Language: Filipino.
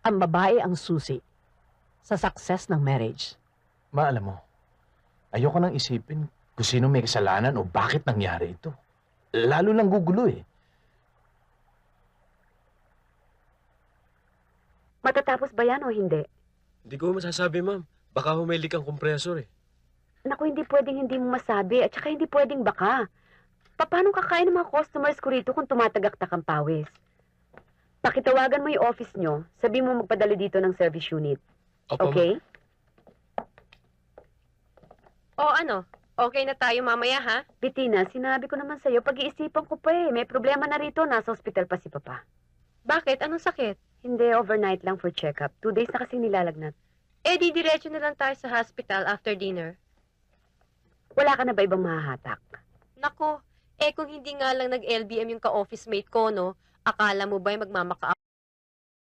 Ang babae ang susi sa success ng marriage. Ma, alam mo, ayoko nang isipin kung sino may kasalanan o bakit nangyari ito. Lalo lang gugulo eh. Matatapos ba yan o hindi? Hindi ko masasabi, ma'am. Baka humilik ang kompresor eh. Naku, hindi pwedeng hindi mo masabi at saka hindi pwedeng baka. Paano kakain ng mga customers ko rito kung tumatagaktak ang pawis? Pakitawagan mo yung office nyo, sabi mo magpadala dito ng service unit. Opo, Okay? O ano, okay na tayo mamaya ha? Bettina, sinabi ko naman sa'yo, pag-iisipan ko pa eh. May problema na rito, nasa ospital pa si Papa. Bakit? Anong sakit? Hindi, overnight lang for check-up. 2 days na kasing nilalagnat. Eh di diretso na lang tayo sa hospital after dinner. Wala ka na ba ibang mahahatak? Nako, eh kung hindi nga lang nag-LBM yung ka-office mate ko, no? Akala mo ba'y magmamaka